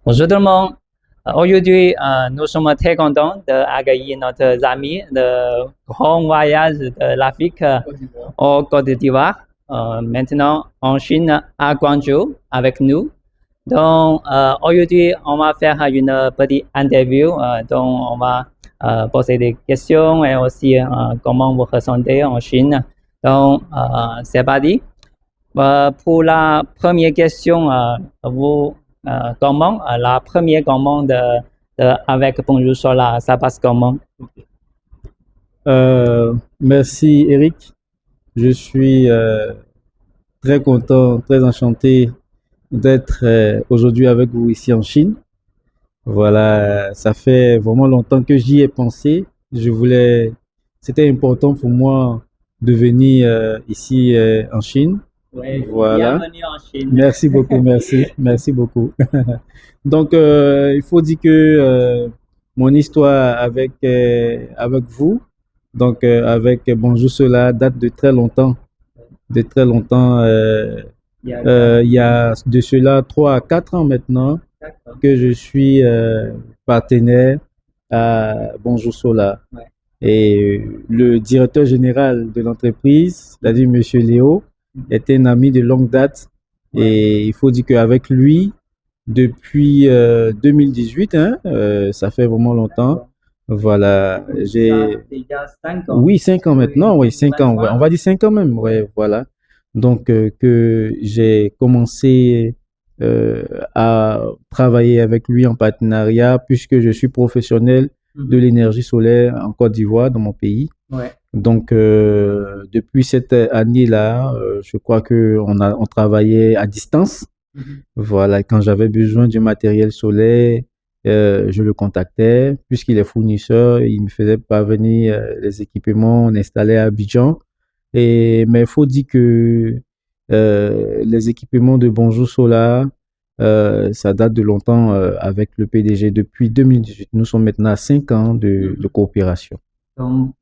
Bonjour tout le monde. Aujourd'hui, nous sommes très contents d'accueillir notre ami de grand voyage de l'Afrique au Côte d'Ivoire, maintenant en Chine, à Guangzhou, avec nous. Donc, aujourd'hui, on va faire une petite interview, donc on va poser des questions et aussi comment vous ressentez en Chine. Donc, c'est parti. Pour la première question, comment la première commande avec Bonjour Solar, ça passe comment? Merci Eric. Je suis très content, très enchanté d'être aujourd'hui avec vous ici en Chine. Voilà, ça fait vraiment longtemps que j'y ai pensé. C'était important pour moi de venir ici en Chine. Oui, Voilà. bienvenue en Chine. Merci beaucoup, merci beaucoup. Donc, il faut dire que mon histoire avec vous, donc avec Bonjour Cela, date de très longtemps. Il y a de cela 3 à 4 ans maintenant D'accord. que je suis partenaire à Bonjour Solar. Ouais. Et le directeur général de l'entreprise, c'est-à-dire Monsieur Léo, est un ami de longue date. Ouais. Et il faut dire qu'avec lui, depuis 2018, ça fait vraiment longtemps. Voilà, j'ai... Déjà 5 ans. Oui, 5 ans maintenant, oui, 5 ans, ouais. On va dire 5 ans même, ouais, voilà. Donc, que j'ai commencé euh, à travailler avec lui en partenariat puisque je suis professionnel de l'énergie solaire en Côte d'Ivoire, dans mon pays. Ouais. Donc, depuis cette année-là, je crois que on travaillait à distance. Voilà, quand j'avais besoin du matériel solaire, je le contactais, puisqu'il est fournisseur, il me faisait parvenir les équipements, on installait à Abidjan. Mais il faut dire que les équipements de Bonjour Solar, ça date de longtemps avec le PDG depuis 2018. Nous sommes maintenant à 5 ans de coopération. Donc,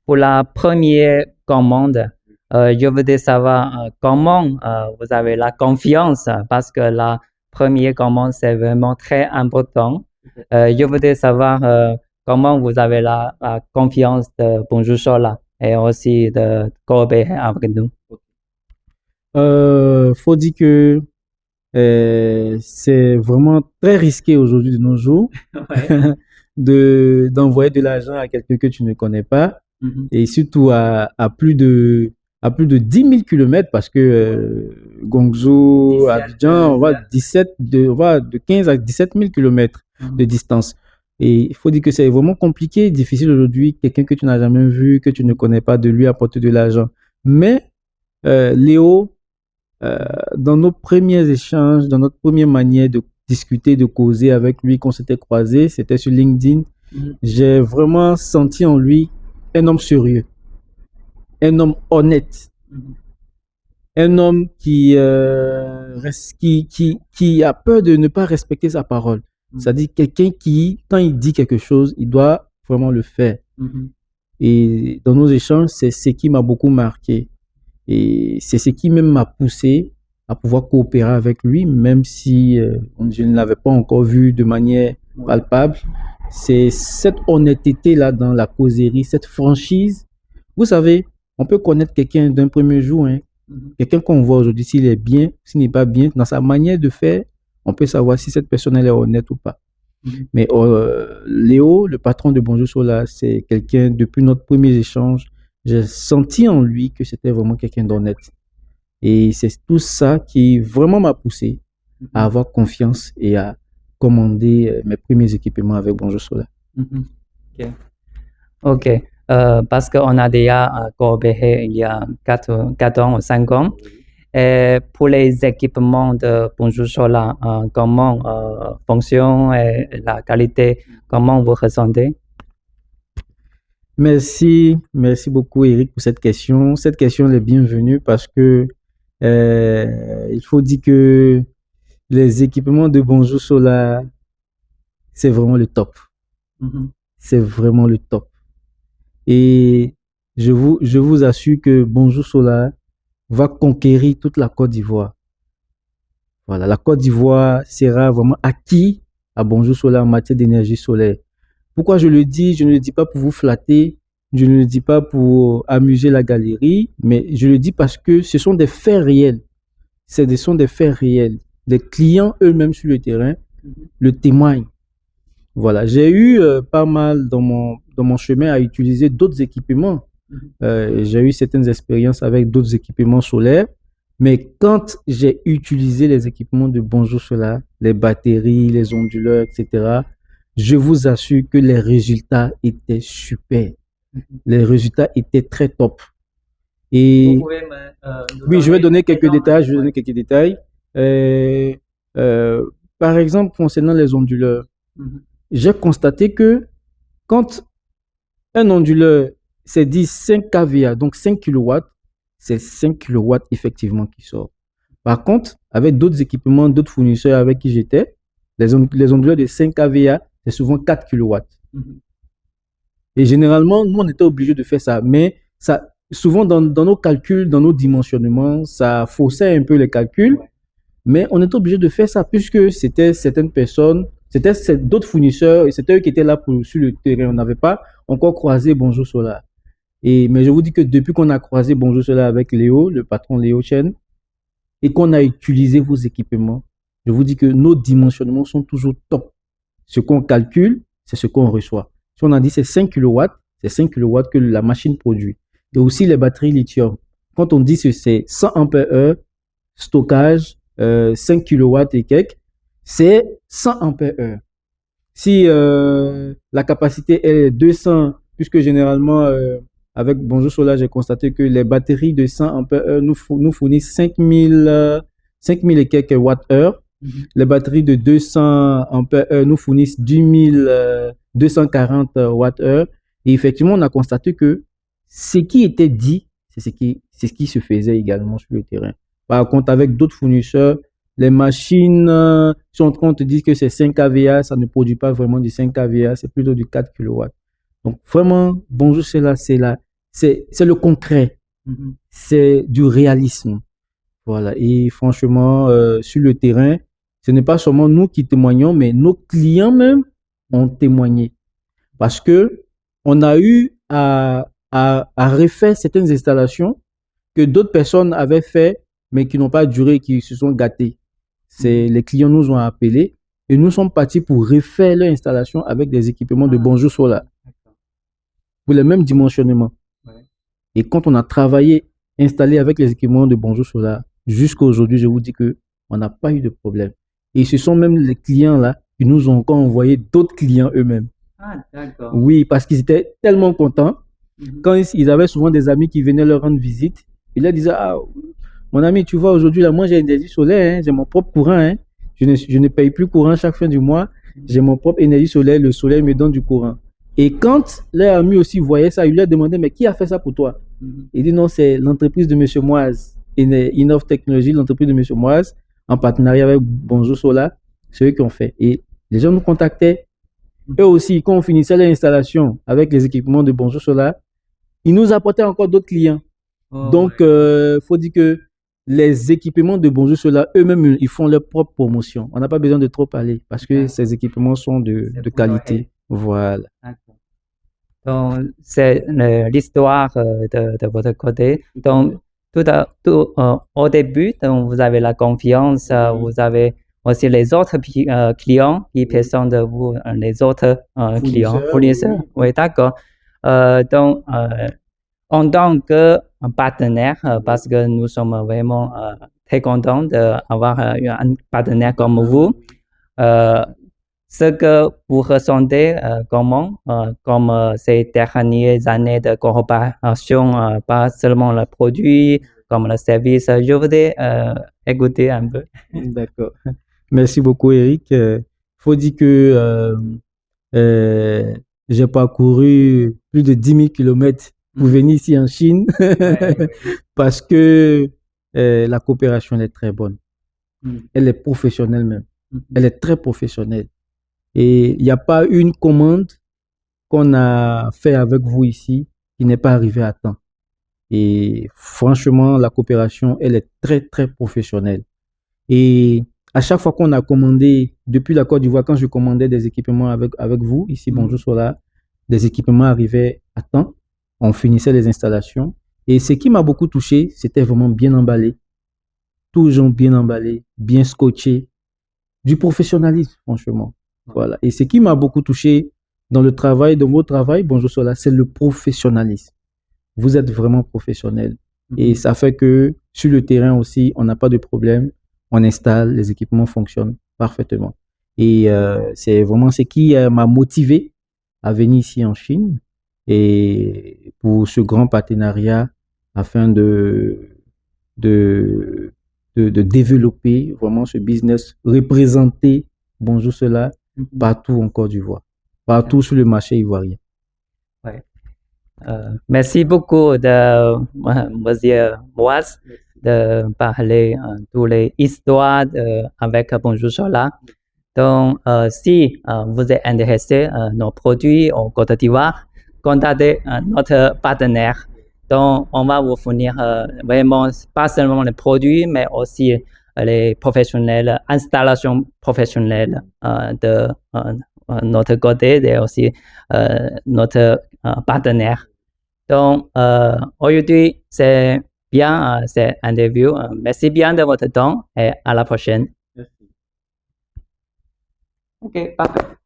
pour la première commande, je voudrais savoir comment vous avez la confiance, parce que la première commande, c'est vraiment très important. Je voudrais savoir comment vous avez la confiance de Bonjour Solar et aussi de coopérer avec nous. Faut dire que c'est vraiment très risqué aujourd'hui de nos jours Ouais. d'envoyer de l'argent à quelqu'un que tu ne connais pas Mhm. et surtout à plus de 10 000 kilomètres parce que Guangzhou, 17, Abidjan, on va de 15 à 17 000 kilomètres de distance. Et il faut dire que c'est vraiment compliqué, difficile aujourd'hui, quelqu'un que tu n'as jamais vu, que tu ne connais pas, de lui apporter de l'argent. Mais Léo, dans nos premiers échanges, dans notre première manière de discuter, de causer avec lui, qu'on s'était croisé, c'était sur LinkedIn, j'ai vraiment senti en lui un homme sérieux, un homme honnête, un homme qui a peur de ne pas respecter sa parole. C'est-à-dire quelqu'un qui, quand il dit quelque chose, il doit vraiment le faire. Et dans nos échanges, c'est ce qui m'a beaucoup marqué. Et c'est ce qui même m'a poussé à pouvoir coopérer avec lui, même si je ne l'avais pas encore vu de manière palpable. C'est cette honnêteté-là dans la causerie, cette franchise. Vous savez, on peut connaître quelqu'un d'un premier jour, hein. Quelqu'un qu'on voit aujourd'hui, s'il est bien, s'il n'est pas bien, dans sa manière de faire, on peut savoir si cette personne elle est honnête ou pas. Mais Léo, le patron de Bonjour Solar, c'est quelqu'un, depuis notre premier échange, j'ai senti en lui que c'était vraiment quelqu'un d'honnête. Et c'est tout ça qui vraiment m'a poussé à avoir confiance et à commander mes premiers équipements avec Bonjour Solar. Ok. Ok. Parce qu'on a déjà coopéré il y a 4 ans ou 5 ans. Et pour les équipements de Bonjour Solar, comment fonctionne et la qualité, comment vous ressentez? Merci beaucoup Eric pour cette question. Cette question est bienvenue parce que il faut dire que les équipements de Bonjour Solar, c'est vraiment le top. C'est vraiment le top. Et je vous assure que Bonjour Solar va conquérir toute la Côte d'Ivoire. Voilà, la Côte d'Ivoire sera vraiment acquis à Bonjour Solaire en matière d'énergie solaire. Pourquoi je le dis? Je ne le dis pas pour vous flatter, je ne le dis pas pour amuser la galerie, mais je le dis parce que ce sont des faits réels. Ce sont des faits réels. Les clients eux-mêmes sur le terrain le témoignent. Voilà, j'ai eu pas mal dans mon chemin à utiliser d'autres équipements. J'ai eu certaines expériences avec d'autres équipements solaires, mais quand j'ai utilisé les équipements de Bonjour Solaire, les batteries, les onduleurs, etc., je vous assure que les résultats étaient super. Les résultats étaient très top. Et Vous pouvez nous oui, je vais donner quelques exemple? détails. Je vais donner quelques détails. Euh, euh, Par exemple, concernant les onduleurs, j'ai constaté que quand un onduleur c'est dit 5 kVA, donc 5 kW, c'est 5 kW effectivement qui sort. Par contre, avec d'autres équipements, d'autres fournisseurs avec qui j'étais, les onduleurs de 5 kVA, c'est souvent 4 kW. Et généralement, nous, on était obligés de faire ça. Mais ça, souvent, dans nos calculs, dans nos dimensionnements, ça faussait un peu les calculs. Mais on était obligé de faire ça puisque c'était certaines personnes, c'était d'autres fournisseurs et c'était eux qui étaient là sur le terrain. On n'avait pas encore croisé Bonjour Solaire. Mais je vous dis que depuis qu'on a croisé Bonjour Solaire avec Léo, le patron Léo Chen, et qu'on a utilisé vos équipements, je vous dis que nos dimensionnements sont toujours top. Ce qu'on calcule, c'est ce qu'on reçoit. Si on a dit c'est 5 kW, c'est 5 kW que la machine produit. Et aussi les batteries lithium. Quand on dit que c'est 100 ampères-heure, stockage, 5 kW et quelques, c'est 100 ampères-heure. Si la capacité est 200, puisque généralement, avec Bonjour Solaire, j'ai constaté que les batteries de 100 ampères-heure nous fournissent 5000 et quelques watts-heure. Les batteries de 200 ampères-heure nous fournissent 240 watts-heure. Et effectivement, on a constaté que ce qui était dit, c'est ce qui se faisait également sur le terrain. Par contre, avec d'autres fournisseurs, les machines sont quand on te dit que c'est 5 kVA, ça ne produit pas vraiment du 5 kVA, c'est plutôt du 4 kW. Donc vraiment, Bonjour Solaire, c'est le concret, c'est du réalisme. Voilà. Et franchement, sur le terrain, ce n'est pas seulement nous qui témoignons, mais nos clients même ont témoigné. Parce que on a eu à refaire certaines installations que d'autres personnes avaient fait, mais qui n'ont pas duré, qui se sont gâtés. Les clients nous ont appelés et nous sommes partis pour refaire leur installation avec des équipements de Bonjour Solaire pour les mêmes dimensionnements. Et quand on a travaillé, installé avec les équipements de Bonjour Solaire, jusqu'à aujourd'hui, je vous dis que on n'a pas eu de problème. Et ce sont même les clients là qui nous ont encore envoyé d'autres clients eux-mêmes. Ah, d'accord. Oui, parce qu'ils étaient tellement contents. Quand ils avaient souvent des amis qui venaient leur rendre visite, ils leur disaient, ah, mon ami, tu vois, aujourd'hui, là, moi, j'ai une énergie solaire, hein, j'ai mon propre courant, hein. Je ne paye plus courant chaque fin du mois. J'ai mon propre énergie solaire, le soleil me donne du courant. Et quand leurs amis aussi voyaient ça, ils leur demandaient, mais qui a fait ça pour toi? Il dit, non, c'est l'entreprise de M. Moise, Innov Technologies, l'entreprise de M. Moise, en partenariat avec Bonjour Solaire, c'est eux qui ont fait. Et les gens nous contactaient. Eux aussi, quand on finissait l'installation avec les équipements de Bonjour Solaire, ils nous apportaient encore d'autres clients. Donc, faut dire que les équipements de Bonjour Solaire, eux-mêmes, ils font leur propre promotion. On n'a pas besoin de trop parler parce que ces équipements sont de qualité. Voilà. Donc, c'est l'histoire de votre côté. Donc, au début, donc, vous avez la confiance, vous avez aussi les autres clients qui présentent de vous les autres clients, fournisseurs. Oui, d'accord. Donc, en tant que partenaire, parce que nous sommes vraiment très contents d'avoir un partenaire comme vous, ce que vous ressentez comment, comme ces dernières années de coopération, pas seulement le produit, comme le service, je voudrais écouter un peu. D'accord. Merci beaucoup, Eric. Faut dire que j'ai parcouru plus de 10 000 kilomètres pour venir ici en Chine parce que la coopération elle est très bonne. Elle est professionnelle même. Elle est très professionnelle. Et il n'y a pas une commande qu'on a fait avec vous ici qui n'est pas arrivée à temps. Et franchement, la coopération, elle est très, très professionnelle. Et à chaque fois qu'on a commandé, depuis la Côte d'Ivoire, quand je commandais des équipements avec vous, ici, Bonjour Solar, des équipements arrivaient à temps, on finissait les installations. Et ce qui m'a beaucoup touché, c'était vraiment bien emballé, toujours bien emballé, bien scotché, du professionnalisme, franchement. Voilà. Et ce qui m'a beaucoup touché dans le travail, dans votre travail, Bonjour Solar, c'est le professionnalisme. Vous êtes vraiment professionnel. Et ça fait que sur le terrain aussi, on n'a pas de problème. On installe, les équipements fonctionnent parfaitement. Et c'est vraiment ce qui m'a motivé à venir ici en Chine et pour ce grand partenariat afin de développer vraiment ce business, représenter Bonjour Solar partout en Côte d'Ivoire, partout sur le marché ivoirien. Ouais. Merci beaucoup de Monsieur Moaz de parler toutes les histoires avec Bonjour Solar. Donc, si vous êtes intéressé nos produits en Côte d'Ivoire, contactez notre partenaire. Donc, on va vous fournir vraiment pas seulement les produits, mais aussi les professionnels, installations professionnelles de notre côté et aussi notre partenaire. Donc, aujourd'hui, c'est bien cette interview. Merci bien de votre temps et à la prochaine. Merci. Ok, parfait.